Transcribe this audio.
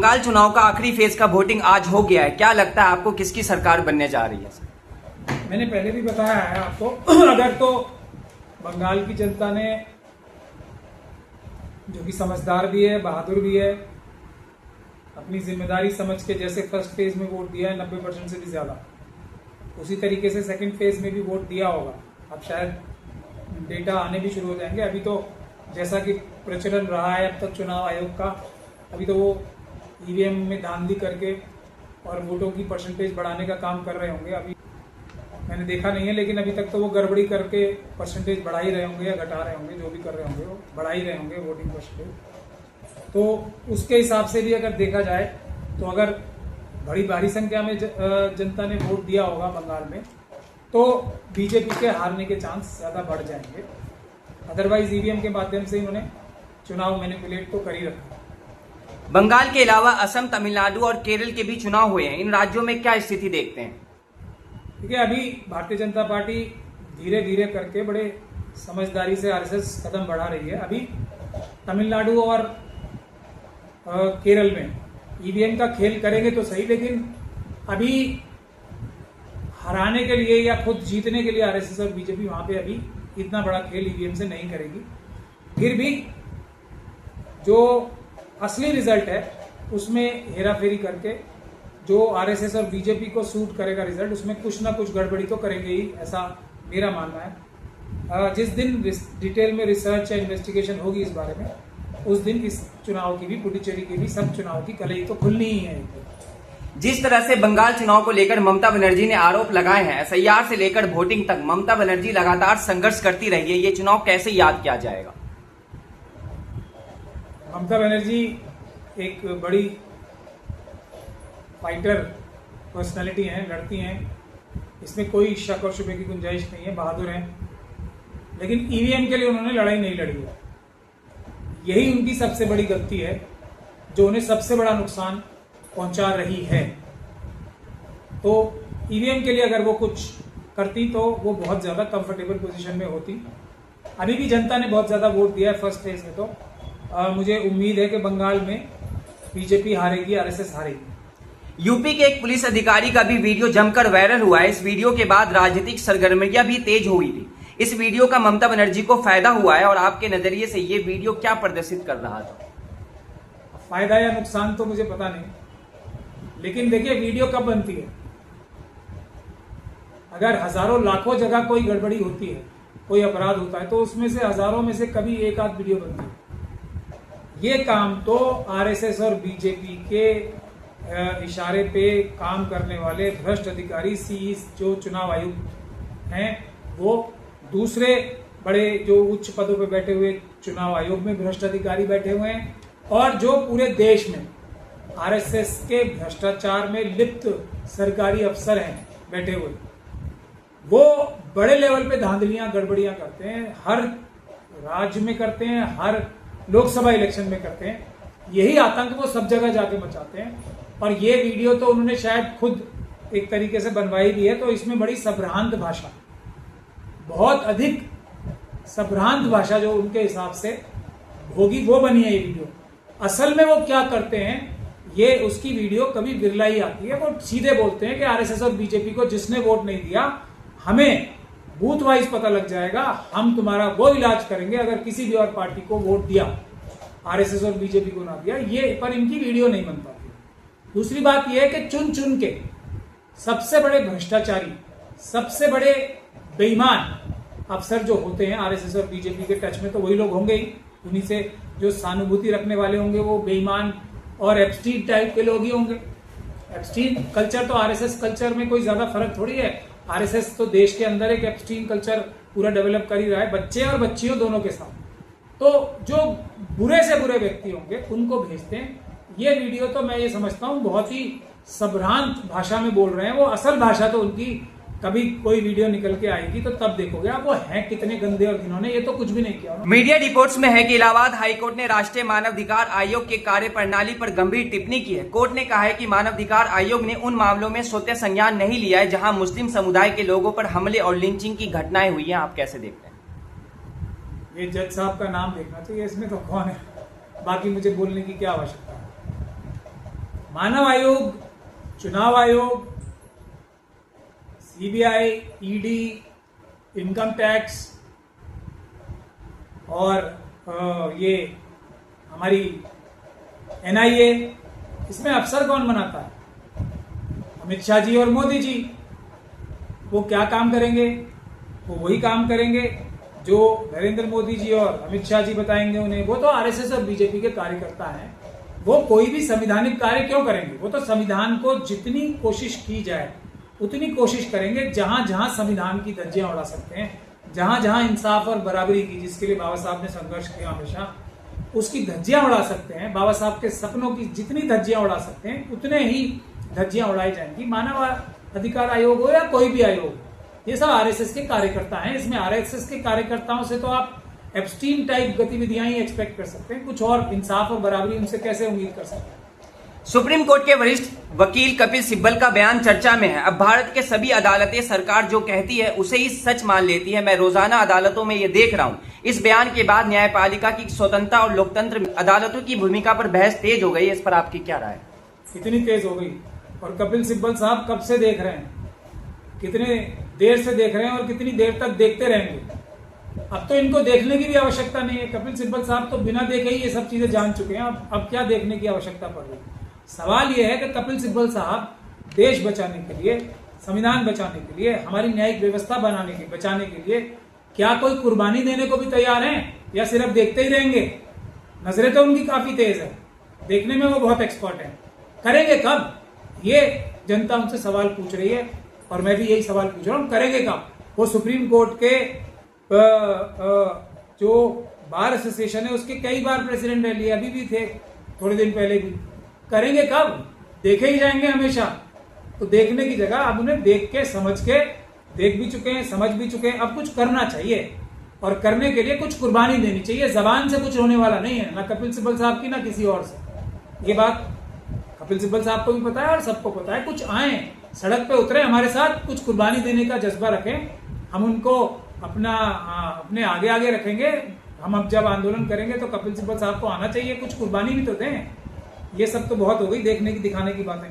बंगाल चुनाव का आखिरी फेज का वोटिंग आज हो गया है। क्या लगता है आपको किसकी सरकार बनने जा रही है? मैंने पहले भी बताया है आपको अगर तो बंगाल की जनता ने, जो कि समझदार भी है, बहादुर भी है, अपनी जिम्मेदारी समझ के जैसे फर्स्ट फेज में वोट दिया है 90% से भी ज्यादा, उसी तरीके से सेकंड फेज में भी वोट दिया होगा। अब शायद डेटा आने भी शुरू हो जाएंगे। अभी तो जैसा कि प्रचलन रहा है अब तक चुनाव आयोग का, अभी तो वो ईवीएम में धांधली करके और वोटों की परसेंटेज बढ़ाने का काम कर रहे होंगे। अभी मैंने देखा नहीं है, लेकिन अभी तक तो वो गड़बड़ी करके परसेंटेज बढ़ा ही रहे होंगे या घटा रहे होंगे, जो भी कर रहे होंगे वो बढ़ा ही रहे होंगे वोटिंग परसेंटेज। तो उसके हिसाब से भी अगर देखा जाए तो अगर बड़ी भारी संख्या में जनता ने वोट दिया होगा बंगाल में, तो बीजेपी के हारने के चांस ज्यादा बढ़ जाएंगे। अदरवाइज ईवीएम के माध्यम से इन्होंने चुनाव मैनिपुलेट तो कर ही रखा। बंगाल के अलावा असम, तमिलनाडु और केरल के भी चुनाव हुए हैं। इन राज्यों में क्या स्थिति देखते हैं? देखिए, अभी भारतीय जनता पार्टी धीरे धीरे करके बड़े समझदारी से आरएसएस कदम बढ़ा रही है। अभी तमिलनाडु और केरल में ईवीएम का खेल करेंगे तो सही, लेकिन अभी हराने के लिए या खुद जीतने के लिए आरएसएस और बीजेपी वहां पे अभी इतना बड़ा खेल ईवीएम से नहीं करेगी। फिर भी जो असली रिजल्ट है उसमें हेराफेरी करके जो आरएसएस और बीजेपी को सूट करेगा रिजल्ट, उसमें कुछ ना कुछ गड़बड़ी तो करेंगे ही, ऐसा मेरा मानना है। जिस दिन डिटेल में रिसर्च या इन्वेस्टिगेशन होगी इस बारे में, उस दिन इस चुनाव की भी, पुडुचेरी की भी, सब चुनाव की कलई तो खुलनी ही है। जिस तरह से बंगाल चुनाव को लेकर ममता बनर्जी ने आरोप लगाए हैं, एसआईआर से लेकर वोटिंग तक ममता बनर्जी लगातार संघर्ष करती रही है, ये चुनाव कैसे याद किया जाएगा? ममता बनर्जी एक बड़ी फाइटर पर्सनालिटी हैं, लड़ती हैं, इसमें कोई शक और शुबे की गुंजाइश नहीं है, बहादुर हैं। लेकिन ईवीएम के लिए उन्होंने लड़ाई नहीं लड़ी है। यही उनकी सबसे बड़ी गलती है, जो उन्हें सबसे बड़ा नुकसान पहुंचा रही है। तो ईवीएम के लिए अगर वो कुछ करती तो वो बहुत ज्यादा कंफर्टेबल पोजीशन में होती। अभी भी जनता ने बहुत ज्यादा वोट दिया है फर्स्ट फेज में, तो मुझे उम्मीद है कि बंगाल में बीजेपी हारेगी, आरएसएस हारेगी। यूपी के एक पुलिस अधिकारी का भी वीडियो जमकर वायरल हुआ है। इस वीडियो के बाद राजनीतिक सरगर्मियां भी तेज हुई थी। इस वीडियो का ममता बनर्जी को फायदा हुआ है, और आपके नजरिए से ये वीडियो क्या प्रदर्शित कर रहा था? फायदा या नुकसान तो मुझे पता नहीं, लेकिन देखिए वीडियो कब बनती है? अगर हजारों लाखों जगह कोई गड़बड़ी होती है, कोई अपराध होता है, तो उसमें से हजारों में से कभी एक आध वीडियो बनती है। ये काम तो आरएसएस और बीजेपी के इशारे पे काम करने वाले भ्रष्ट अधिकारी, सीई जो चुनाव आयुक्त हैं, वो दूसरे बड़े जो उच्च पदों पे बैठे हुए चुनाव आयोग में भ्रष्ट अधिकारी बैठे हुए हैं, और जो पूरे देश में आरएसएस के भ्रष्टाचार में लिप्त सरकारी अफसर हैं बैठे हुए, वो बड़े लेवल पे धांधलियां, गड़बड़ियां करते हैं, हर राज्य में करते हैं, हर लोकसभा इलेक्शन में करते हैं। यही आतंक वो सब जगह जाके मचाते हैं। और ये वीडियो तो उन्होंने शायद खुद एक तरीके से बनवाई भी है, तो इसमें बड़ी संभ्रांत भाषा, बहुत अधिक संभ्रांत भाषा जो उनके हिसाब से होगी वो बनी है ये वीडियो। असल में वो क्या करते हैं, ये उसकी वीडियो कभी बिरला ही आती है। वो सीधे बोलते हैं कि आरएसएस और बीजेपी को जिसने वोट नहीं दिया, हमें बूथ वाइज पता लग जाएगा, हम तुम्हारा वो इलाज करेंगे अगर किसी भी और पार्टी को वोट दिया, आरएसएस और बीजेपी को ना दिया। ये पर इनकी वीडियो नहीं बन पाती। दूसरी बात यह है कि चुन चुन के सबसे बड़े भ्रष्टाचारी, सबसे बड़े बेईमान अफसर जो होते हैं आरएसएस और बीजेपी के टच में, तो वही लोग होंगे ही। उन्हीं से जो सहानुभूति रखने वाले होंगे वो बेईमान और एप्स्टीन टाइप के लोग ही होंगे। एप्स्टीन कल्चर तो आरएसएस कल्चर में कोई ज्यादा फर्क थोड़ी है। आरएसएस तो देश के अंदर एक एप्स्टीन कल्चर पूरा डेवलप कर ही रहा है, बच्चे और बच्चियों दोनों के साथ। तो जो बुरे से बुरे व्यक्ति होंगे उनको भेजते हैं। ये वीडियो तो मैं ये समझता हूँ बहुत ही संभ्रांत भाषा में बोल रहे हैं। वो असल भाषा तो उनकी, कभी कोई वीडियो निकल के आएगी तो तब देखोगे आप वो हैं कितने गंदे, और इन्होंने ये तो कुछ भी नहीं किया। मीडिया रिपोर्ट्स में है कि इलाहाबाद हाईकोर्ट ने राष्ट्रीय मानवाधिकार आयोग के कार्यप्रणाली पर गंभीर टिप्पणी की है। कोर्ट ने कहा है कि मानवाधिकार आयोग ने उन मामलों में स्वतः संज्ञान नहीं लिया है जहां मुस्लिम समुदाय के लोगों पर हमले और लिंचिंग की घटनाएं हुई हैं। आप कैसे देखते हैं? ये जज साहब का नाम देखना चाहिए इसमें, तो कौन है, बाकी मुझे बोलने की क्या आवश्यकता है। मानव आयोग, चुनाव आयोग, सीबीआई, ईडी, इनकम टैक्स और ये हमारी एनआईए, इसमें अफसर कौन बनाता है? अमित शाह जी और मोदी जी। वो क्या काम करेंगे? वो वही काम करेंगे जो नरेंद्र मोदी जी और अमित शाह जी बताएंगे उन्हें। वो तो आरएसएस और बीजेपी के कार्यकर्ता हैं। वो कोई भी संवैधानिक कार्य क्यों करेंगे? वो तो संविधान को जितनी कोशिश की जाए उतनी कोशिश करेंगे। जहां जहां संविधान की धज्जियां उड़ा सकते हैं, जहां जहां इंसाफ और बराबरी की, जिसके लिए बाबा साहब ने संघर्ष किया हमेशा, उसकी धज्जियां उड़ा सकते हैं। बाबा साहब के सपनों की जितनी धज्जियां उड़ा सकते हैं उतने ही धज्जियां उड़ाई जाएंगी। मानव अधिकार आयोग हो या कोई भी आयोग, ये सब आरएसएस के कार्यकर्ता हैं। इसमें आरएसएस के कार्यकर्ताओं से तो आप एब्स्टीन टाइप गतिविधियां ही एक्सपेक्ट कर सकते हैं। कुछ और इंसाफ और बराबरी उनसे कैसे उम्मीद कर सकते हैं? सुप्रीम कोर्ट के वरिष्ठ वकील कपिल सिब्बल का बयान चर्चा में है। अब भारत के सभी अदालतें सरकार जो कहती है उसे ही सच मान लेती है। मैं रोजाना अदालतों में ये देख रहा हूं। इस बयान के बाद न्यायपालिका की स्वतंत्रता और लोकतंत्र में अदालतों की भूमिका पर बहस तेज हो गई है। इस पर आपकी क्या राय है? कितनी तेज हो गई? और कपिल सिब्बल साहब कब से देख रहे हैं? कितने देर से देख रहे हैं और कितनी देर तक देखते रहेंगे? अब तो इनको देखने की भी आवश्यकता नहीं है। कपिल सिब्बल साहब तो बिना देखे ही ये सब चीजें जान चुके हैं। अब क्या देखने की आवश्यकता पड़ रही है? सवाल यह है कि कपिल सिब्बल साहब देश बचाने के लिए, संविधान बचाने के लिए, हमारी न्यायिक व्यवस्था बचाने के लिए क्या कोई कुर्बानी देने को भी तैयार हैं या सिर्फ देखते ही रहेंगे? नजरें तो उनकी काफी तेज है, देखने में वो बहुत एक्सपर्ट हैं। करेंगे कब? ये जनता उनसे सवाल पूछ रही है और मैं भी यही सवाल पूछ रहा हूं, करेंगे कब? वो सुप्रीम कोर्ट के जो बार एसोसिएशन है उसके कई बार प्रेसिडेंट रह लिए, अभी भी थे, थोड़े दिन पहले भी। करेंगे कब? देखे ही जाएंगे हमेशा। तो देखने की जगह अब उन्हें देख के, समझ के, देख भी चुके हैं, समझ भी चुके हैं, अब कुछ करना चाहिए और करने के लिए कुछ कुर्बानी देनी चाहिए। जबान से कुछ होने वाला नहीं है, ना कपिल सिब्बल साहब की ना किसी और से। ये बात कपिल सिब्बल साहब को भी पता है और सबको पता है। कुछ आए, सड़क पे उतरे, हमारे साथ कुछ कुर्बानी देने का जज्बा रखें। हम उनको अपने आगे आगे रखेंगे। हम अब जब आंदोलन करेंगे तो कपिल सिब्बल साहब को आना चाहिए, कुछ कुर्बानी भी तो दें। ये सब तो बहुत हो गई देखने की, दिखाने की बातें।